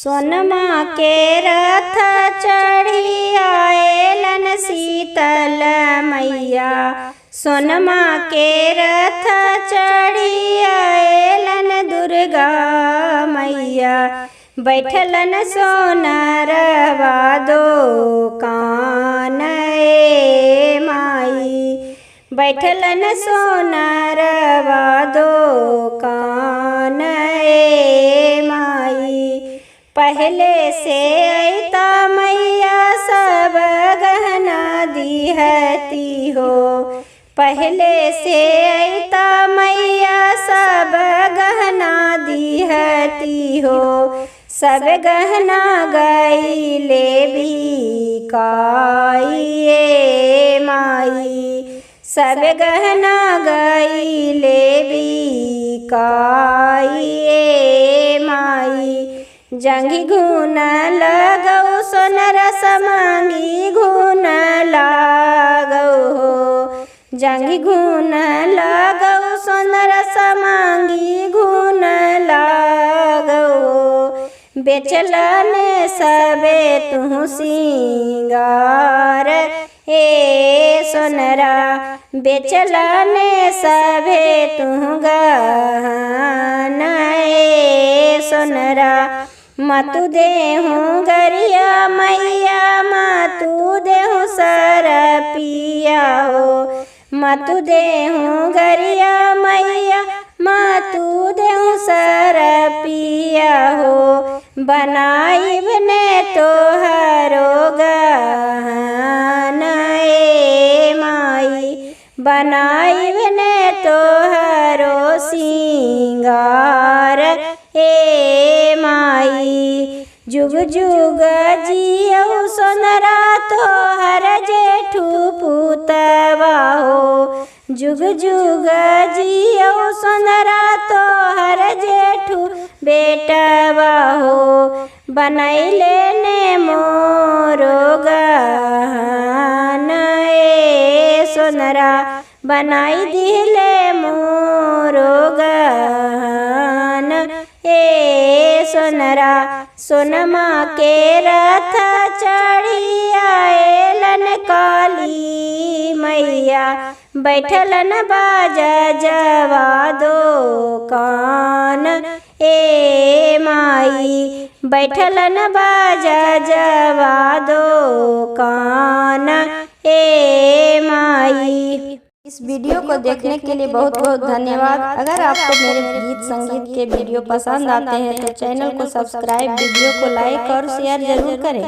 सोनमा के रथ चढ़ी आएलन शीतल मैया। सोनमा के रथ चढ़ी आएलन दुर्गा मैया। बैठलन सोनरवा दोकान माई। बैठलन सोनरवा दोकान माई। पहले से ऐता मैया सब गहना दिहती हो। पहले से ऐता मैया सब गहना दिहती हो। सब गहना गईले बिकाइए माई। सब गहना गईले बिकाइए माई। जंघी घून लगौ सोनरा समांगी घून लागौ हो। जंघी घून लगौ सोनरा समांगी घून लागौ। बेचलन सबे तू सिंगार सोनरा। बेचलन सबे तू गहना सोनरा। मतु देहूँ गरिया मैया मतु देहूँ सरपिया हो। मतु देहूँ गरिया मैया मतु देहूँ सरपिया हो। बनाइब ने तोहरो गहना माई। बनाइब ने तोहरो सिंगार माई। जुग जुग जियौ सोनरा तोहर जेठू पुतवा हो। जुग जुग जियौ सोनरा तोहर जेठू बेटवा हो। बनैले ने मोरो गहना सोनरा। बनाई दिले मोरो गहना सोनरा। सोनमा के रथ चढ़ी आएलन काली मैया। बैठलन बाजा जवा दोकान माई। बैठलन बाजा जवा दोकान माई। इस वीडियो को देखने के लिए बहुत बहुत धन्यवाद। अगर आपको मेरे गीत संगीत के वीडियो पसंद आते हैं तो चैनल को सब्सक्राइब, वीडियो को लाइक और शेयर जरूर करें।